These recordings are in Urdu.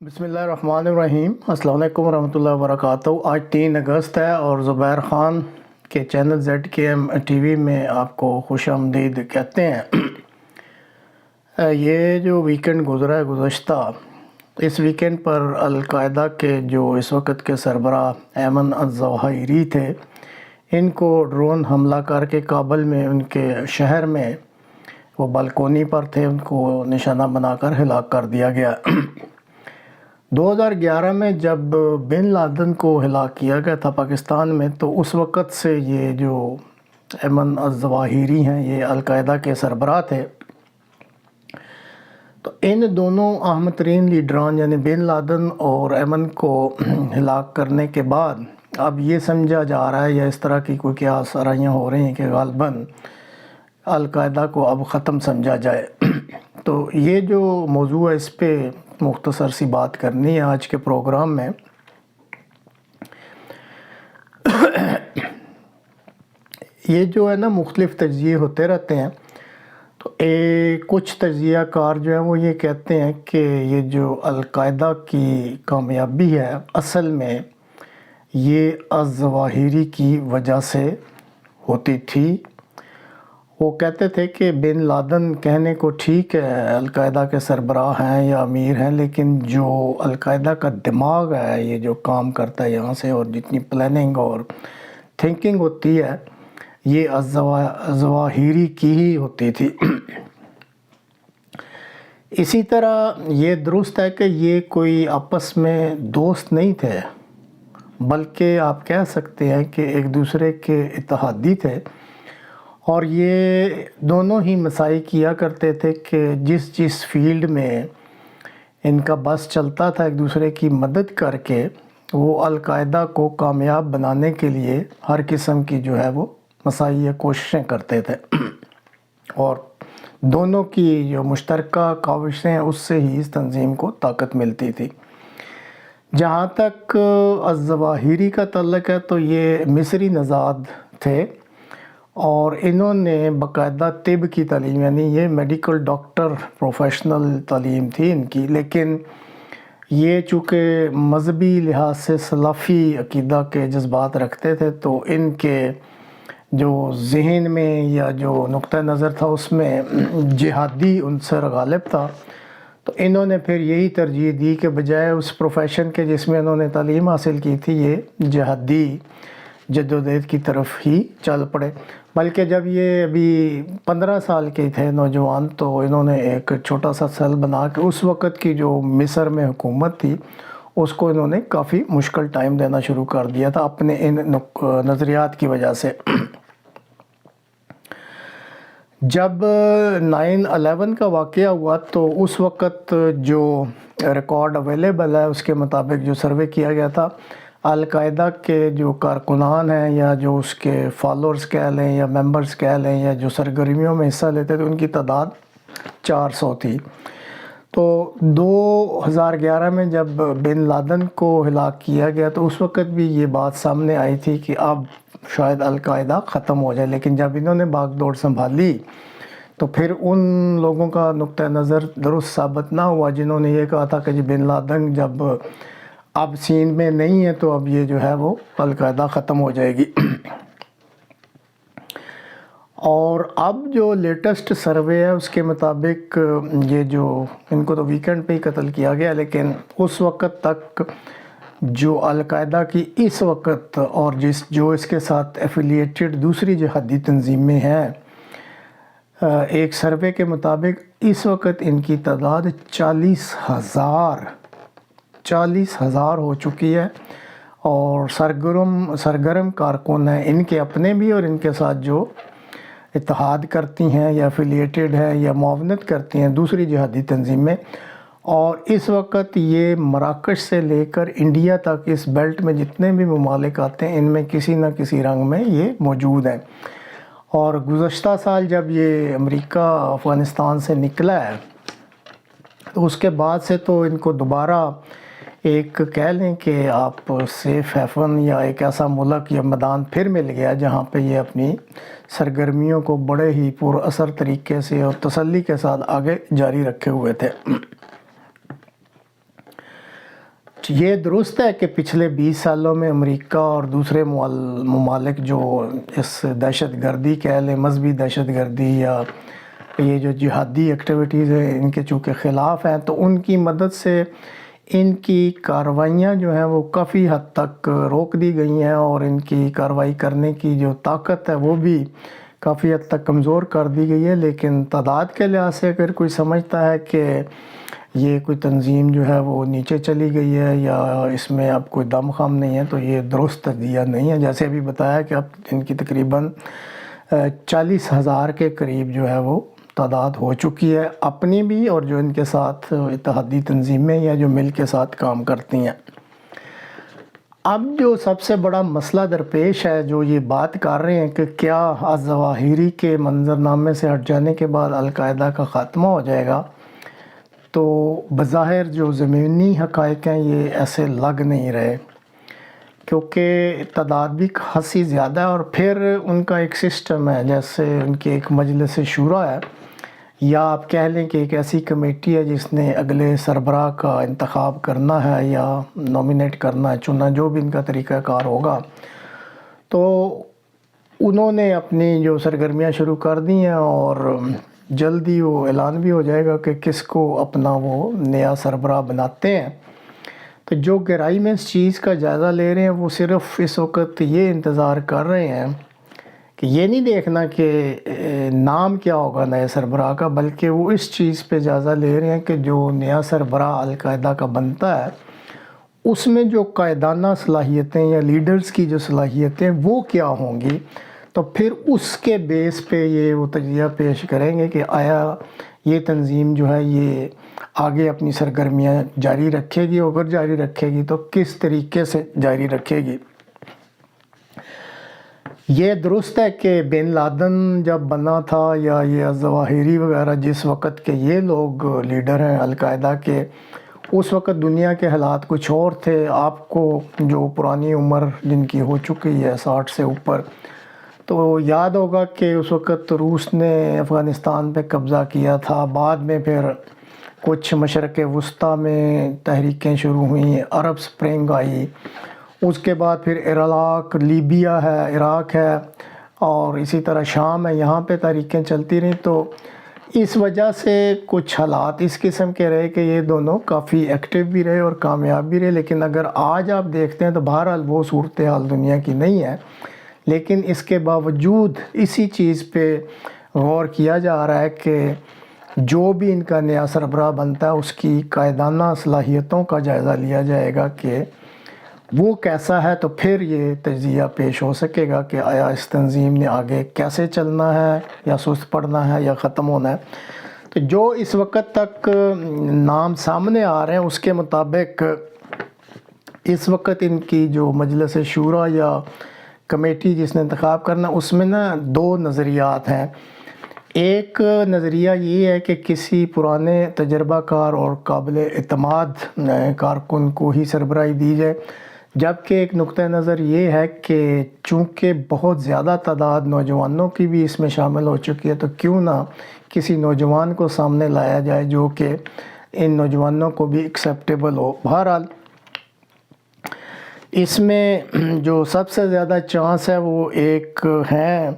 بسم اللہ الرحمن الرحیم۔ السلام علیکم ورحمۃ اللہ وبرکاتہ۔ آج 3 اگست ہے اور زبیر خان کے چینل ZKM ٹی وی میں آپ کو خوش آمدید کہتے ہیں۔ یہ جو ویکنڈ گزرا ہے گزشتہ، اس ویکنڈ پر القاعدہ کے جو اس وقت کے سربراہ ایمن الظواہری تھے، ان کو ڈرون حملہ کر کے کابل میں ان کے شہر میں وہ بالکونی پر تھے، ان کو نشانہ بنا کر ہلاک کر دیا گیا۔ 2011 میں جب بن لادن کو ہلاک کیا گیا تھا پاکستان میں، تو اس وقت سے یہ جو ایمن الظواہری ہیں یہ القاعدہ کے سربراہ تھے۔ تو ان دونوں اہم ترین لیڈران یعنی بن لادن اور ایمن کو ہلاک کرنے کے بعد اب یہ سمجھا جا رہا ہے یا اس طرح کی کوئی کیا سرائیاں ہو رہی ہیں کہ غالباً القاعدہ کو اب ختم سمجھا جائے۔ تو یہ جو موضوع ہے اس پہ مختصر سی بات کرنی ہے آج کے پروگرام میں۔ یہ جو ہے نا مختلف تجزیے ہوتے رہتے ہیں، تو کچھ تجزیہ کار جو ہیں وہ یہ کہتے ہیں کہ یہ جو القاعدہ کی کامیابی ہے اصل میں یہ الظواہری کی وجہ سے ہوتی تھی۔ وہ کہتے تھے کہ بن لادن کہنے کو ٹھیک ہے القاعدہ کے سربراہ ہیں یا امیر ہیں، لیکن جو القاعدہ کا دماغ ہے، یہ جو کام کرتا ہے یہاں سے، اور جتنی پلاننگ اور تھنکنگ ہوتی ہے، یہ الظواہری کی ہی ہوتی تھی۔ اسی طرح یہ درست ہے کہ یہ کوئی آپس میں دوست نہیں تھے، بلکہ آپ کہہ سکتے ہیں کہ ایک دوسرے کے اتحادی تھے، اور یہ دونوں ہی مساعی کیا کرتے تھے کہ جس فیلڈ میں ان کا بس چلتا تھا ایک دوسرے کی مدد کر کے، وہ القاعدہ کو کامیاب بنانے کے لیے ہر قسم کی جو ہے وہ مساعی یا کوششیں کرتے تھے، اور دونوں کی جو مشترکہ کاوشیں ہیں اس سے ہی اس تنظیم کو طاقت ملتی تھی۔ جہاں تک الظواہری کا تعلق ہے تو یہ مصری نژاد تھے، اور انہوں نے باقاعدہ طب کی تعلیم، یعنی یہ میڈیکل ڈاکٹر پروفیشنل تعلیم تھی ان کی، لیکن یہ چونکہ مذہبی لحاظ سے سلفی عقیدہ کے جذبات رکھتے تھے، تو ان کے جو ذہن میں یا جو نقطہ نظر تھا اس میں جہادی عنصر غالب تھا۔ تو انہوں نے پھر یہی ترجیح دی کہ بجائے اس پروفیشن کے جس میں انہوں نے تعلیم حاصل کی تھی، یہ جہادی جدوجہد کی طرف ہی چل پڑے۔ بلکہ جب یہ ابھی 15 سال کے تھے نوجوان، تو انہوں نے ایک چھوٹا سا سیل بنا کے اس وقت کی جو مصر میں حکومت تھی اس کو انہوں نے کافی مشکل ٹائم دینا شروع کر دیا تھا اپنے ان نظریات کی وجہ سے۔ جب 9/11 کا واقعہ ہوا تو اس وقت جو ریکارڈ اویلیبل ہے اس کے مطابق جو سروے کیا گیا تھا، القاعدہ کے جو کارکنان ہیں یا جو اس کے فالورز کہہ لیں یا ممبرز کہہ لیں یا جو سرگرمیوں میں حصہ لیتے تھے، ان کی تعداد 400 تھی۔ تو 2011 میں جب بن لادن کو ہلاک کیا گیا تو اس وقت بھی یہ بات سامنے آئی تھی کہ اب شاید القاعدہ ختم ہو جائے، لیکن جب انہوں نے باغ دوڑ سنبھالی تو پھر ان لوگوں کا نقطہ نظر درست ثابت نہ ہوا جنہوں نے یہ کہا تھا کہ بن لادن جب اب سین میں نہیں ہے تو اب یہ جو ہے وہ القاعدہ ختم ہو جائے گی۔ اور اب جو لیٹسٹ سروے ہے اس کے مطابق یہ جو ان کو تو ویکنڈ پہ ہی قتل کیا گیا، لیکن اس وقت تک جو القاعدہ کی اس وقت اور جو اس کے ساتھ ایفیلیٹڈ دوسری جہادی تنظیمیں ہیں، ایک سروے کے مطابق اس وقت ان کی تعداد 40,000 ہو چکی ہے، اور سرگرم کارکن ہیں ان کے اپنے بھی اور ان کے ساتھ جو اتحاد کرتی ہیں یا ایفیلیٹڈ ہیں یا معاونت کرتی ہیں دوسری جہادی تنظیمیں۔ اور اس وقت یہ مراکش سے لے کر انڈیا تک اس بیلٹ میں جتنے بھی ممالک آتے ہیں ان میں کسی نہ کسی رنگ میں یہ موجود ہیں۔ اور گزشتہ سال جب یہ امریکہ افغانستان سے نکلا ہے تو اس کے بعد سے تو ان کو دوبارہ ایک کہہ لیں کہ آپ سیف ہیفن یا ایک ایسا ملک یا میدان پھر مل گیا جہاں پہ یہ اپنی سرگرمیوں کو بڑے ہی پر اثر طریقے سے اور تسلی کے ساتھ آگے جاری رکھے ہوئے تھے۔ یہ درست ہے کہ پچھلے 20 سالوں میں امریکہ اور دوسرے ممالک جو اس دہشت گردی کہہ لیں، مذہبی دہشت گردی یا یہ جو جہادی ایکٹیویٹیز ہیں ان کے چونکہ خلاف ہیں، تو ان کی مدد سے ان کی کارروائیاں جو ہیں وہ کافی حد تک روک دی گئی ہیں، اور ان کی کارروائی کرنے کی جو طاقت ہے وہ بھی کافی حد تک کمزور کر دی گئی ہے۔ لیکن تعداد کے لحاظ سے اگر کوئی سمجھتا ہے کہ یہ کوئی تنظیم جو ہے وہ نیچے چلی گئی ہے یا اس میں اب کوئی دم خم نہیں ہے، تو یہ درست تجزیہ نہیں ہے۔ جیسے ابھی بتایا کہ اب ان کی تقریباً 40,000 کے قریب جو ہے وہ تعداد ہو چکی ہے، اپنی بھی اور جو ان کے ساتھ اتحادی تنظیمیں یا جو مل کے ساتھ کام کرتی ہیں۔ اب جو سب سے بڑا مسئلہ درپیش ہے، جو یہ بات کر رہے ہیں کہ کیا الظواہری کے منظرنامے سے ہٹ جانے کے بعد القاعدہ کا خاتمہ ہو جائے گا، تو بظاہر جو زمینی حقائق ہیں یہ ایسے لگ نہیں رہے، کیونکہ تعداد بھی خاصی زیادہ ہے، اور پھر ان کا ایک سسٹم ہے، جیسے ان کی ایک مجلس شورا ہے، یا آپ کہہ لیں کہ ایک ایسی کمیٹی ہے جس نے اگلے سربراہ کا انتخاب کرنا ہے یا نومینیٹ کرنا ہے، چننا جو بھی ان کا طریقہ کار ہوگا۔ تو انہوں نے اپنی جو سرگرمیاں شروع کر دی ہیں، اور جلدی وہ اعلان بھی ہو جائے گا کہ کس کو اپنا وہ نیا سربراہ بناتے ہیں۔ تو جو گہرائی میں اس چیز کا جائزہ لے رہے ہیں وہ صرف اس وقت یہ انتظار کر رہے ہیں کہ یہ نہیں دیکھنا کہ نام کیا ہوگا نئے سربراہ کا، بلکہ وہ اس چیز پہ جائزہ لے رہے ہیں کہ جو نیا سربراہ القاعدہ کا بنتا ہے اس میں جو قائدانہ صلاحیتیں یا لیڈرز کی جو صلاحیتیں وہ کیا ہوں گی، تو پھر اس کے بیس پہ یہ وہ تجزیہ پیش کریں گے کہ آیا یہ تنظیم جو ہے یہ آگے اپنی سرگرمیاں جاری رکھے گی، اور اگر جاری رکھے گی تو کس طریقے سے جاری رکھے گی۔ یہ درست ہے کہ بن لادن جب بنا تھا یا یہ الظواہری وغیرہ جس وقت کے یہ لوگ لیڈر ہیں القاعدہ کے، اس وقت دنیا کے حالات کچھ اور تھے۔ آپ کو جو پرانی عمر جن کی ہو چکی ہے 60 سے اوپر، تو یاد ہوگا کہ اس وقت روس نے افغانستان پہ قبضہ کیا تھا، بعد میں پھر کچھ مشرق وسطیٰ میں تحریکیں شروع ہوئیں، عرب سپرنگ آئی، اس کے بعد پھر عراق، لیبیا ہے، عراق ہے، اور اسی طرح شام ہے، یہاں پہ تحریکیں چلتی رہیں۔ تو اس وجہ سے کچھ حالات اس قسم کے رہے کہ یہ دونوں کافی ایکٹیو بھی رہے اور کامیاب بھی رہے۔ لیکن اگر آج آپ دیکھتے ہیں تو بہرحال وہ صورتحال دنیا کی نہیں ہے، لیکن اس کے باوجود اسی چیز پہ غور کیا جا رہا ہے کہ جو بھی ان کا نیا سربراہ بنتا ہے اس کی قائدانہ صلاحیتوں کا جائزہ لیا جائے گا کہ وہ کیسا ہے، تو پھر یہ تجزیہ پیش ہو سکے گا کہ آیا اس تنظیم نے آگے کیسے چلنا ہے، یا سست پڑنا ہے، یا ختم ہونا ہے۔ تو جو اس وقت تک نام سامنے آ رہے ہیں اس کے مطابق اس وقت ان کی جو مجلس شورا یا کمیٹی جس نے انتخاب کرنا، اس میں دو نظریات ہیں۔ ایک نظریہ یہ ہے کہ کسی پرانے تجربہ کار اور قابل اعتماد کارکن کو ہی سربراہی دی جائے، جبکہ ایک نقطہ نظر یہ ہے کہ چونکہ بہت زیادہ تعداد نوجوانوں کی بھی اس میں شامل ہو چکی ہے، تو کیوں نہ کسی نوجوان کو سامنے لایا جائے جو کہ ان نوجوانوں کو بھی ایکسیپٹیبل ہو۔ بہرحال اس میں جو سب سے زیادہ چانس ہے وہ ایک ہیں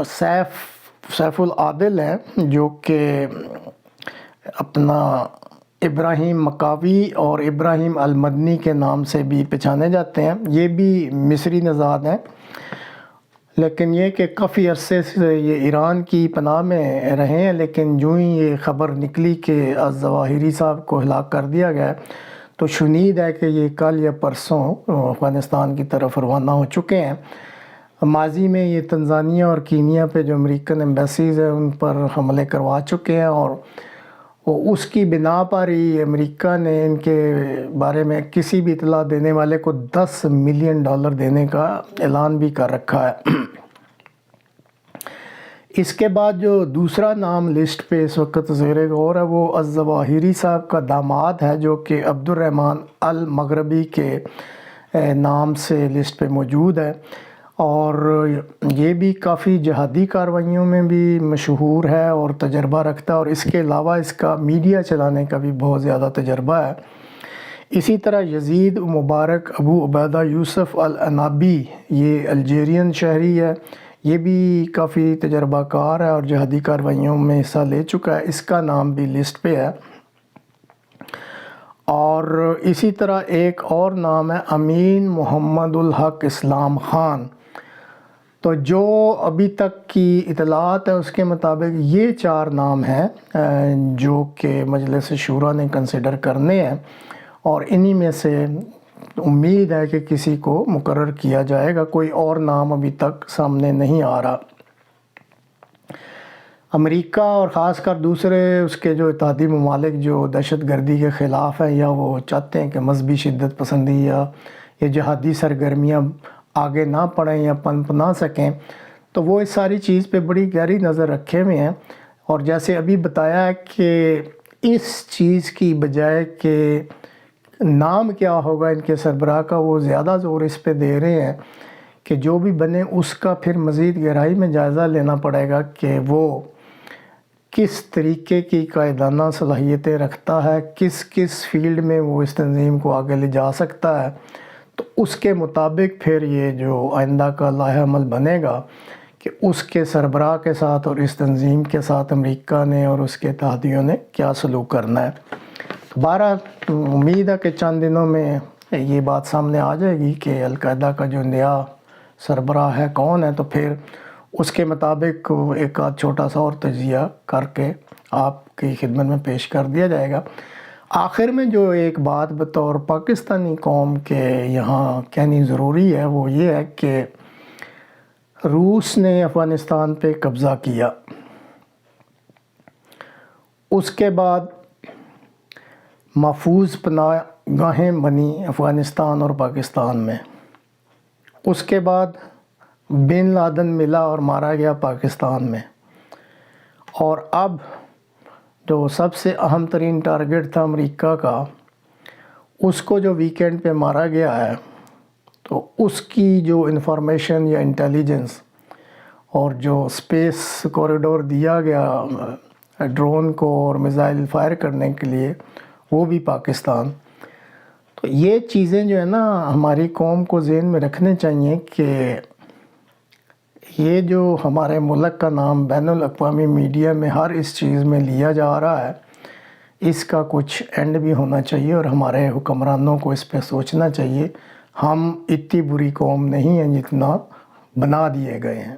سیف العادل ہیں، جو کہ اپنا ابراہیم مکاوی اور ابراہیم المدنی کے نام سے بھی پہچانے جاتے ہیں۔ یہ بھی مصری نژاد ہیں، لیکن یہ کہ کافی عرصے سے یہ ایران کی پناہ میں رہے ہیں، لیکن جو ہی یہ خبر نکلی کہ الظواہری صاحب کو ہلاک کر دیا گیا تو شنید ہے کہ یہ کل یا پرسوں افغانستان کی طرف روانہ ہو چکے ہیں۔ ماضی میں یہ تنزانیہ اور کینیا پہ جو امریکن ایمبیسیز ہیں ان پر حملے کروا چکے ہیں، اور اس کی بنا پر ہی امریکہ نے ان کے بارے میں کسی بھی اطلاع دینے والے کو $10 ملین دینے کا اعلان بھی کر رکھا ہے۔ اس کے بعد جو دوسرا نام لسٹ پہ اس وقت زیر غور ہے وہ الظواہری صاحب کا داماد ہے، جو کہ عبد الرحمن المغربی کے نام سے لسٹ پہ موجود ہے، اور یہ بھی کافی جہادی کارروائیوں میں بھی مشہور ہے اور تجربہ رکھتا ہے، اور اس کے علاوہ اس کا میڈیا چلانے کا بھی بہت زیادہ تجربہ ہے۔ اسی طرح یزید مبارک ابو عبیدہ یوسف العنابی، یہ الجیرین شہری ہے، یہ بھی کافی تجربہ کار ہے اور جہادی کارروائیوں میں حصہ لے چکا ہے، اس کا نام بھی لسٹ پہ ہے۔ اور اسی طرح ایک اور نام ہے امین محمد الحق اسلام خان۔ تو جو ابھی تک کی اطلاعات ہے اس کے مطابق یہ 4 نام ہیں جو کہ مجلس شورا نے کنسیڈر کرنے ہیں، اور انہی میں سے امید ہے کہ کسی کو مقرر کیا جائے گا، کوئی اور نام ابھی تک سامنے نہیں آ رہا۔ امریکہ اور خاص کر دوسرے اس کے جو اتحادی ممالک جو دہشت گردی کے خلاف ہیں، یا وہ چاہتے ہیں کہ مذہبی شدت پسندی یا جہادی سرگرمیاں آگے نہ پڑیں یا پنپ نہ سکیں، تو وہ اس ساری چیز پہ بڑی گہری نظر رکھے ہوئے ہیں۔ اور جیسے ابھی بتایا ہے کہ اس چیز کی بجائے کہ نام کیا ہوگا ان کے سربراہ کا، وہ زیادہ زور اس پہ دے رہے ہیں کہ جو بھی بنے اس کا پھر مزید گہرائی میں جائزہ لینا پڑے گا کہ وہ کس طریقے کی قائدانہ صلاحیتیں رکھتا ہے، کس کس فیلڈ میں وہ اس تنظیم کو آگے لے جا سکتا ہے، تو اس کے مطابق پھر یہ جو آئندہ کا لائحہ عمل بنے گا کہ اس کے سربراہ کے ساتھ اور اس تنظیم کے ساتھ امریکہ نے اور اس کے اتحادیوں نے کیا سلوک کرنا ہے۔ بہرحال امید ہے کہ چند دنوں میں یہ بات سامنے آ جائے گی کہ القاعدہ کا جو نیا سربراہ ہے کون ہے، تو پھر اس کے مطابق ایک آدھ چھوٹا سا اور تجزیہ کر کے آپ کی خدمت میں پیش کر دیا جائے گا۔ آخر میں جو ایک بات بطور پاکستانی قوم کے یہاں کہنی ضروری ہے وہ یہ ہے کہ روس نے افغانستان پہ قبضہ کیا، اس کے بعد محفوظ پناہ گاہیں بنی افغانستان اور پاکستان میں، اس کے بعد بن لادن ملا اور مارا گیا پاکستان میں، اور اب جو سب سے اہم ترین ٹارگٹ تھا امریکہ کا، اس کو جو ویکینڈ پہ مارا گیا ہے، تو اس کی جو انفارمیشن یا انٹیلیجنس اور جو سپیس کوریڈور دیا گیا ڈرون کو اور میزائل فائر کرنے کے لیے، وہ بھی پاکستان۔ تو یہ چیزیں جو ہے نا ہماری قوم کو ذہن میں رکھنے چاہیے کہ یہ جو ہمارے ملک کا نام بین الاقوامی میڈیا میں ہر اس چیز میں لیا جا رہا ہے، اس کا کچھ اینڈ بھی ہونا چاہیے، اور ہمارے حکمرانوں کو اس پہ سوچنا چاہیے۔ ہم اتنی بری قوم نہیں ہیں جتنا بنا دیے گئے ہیں۔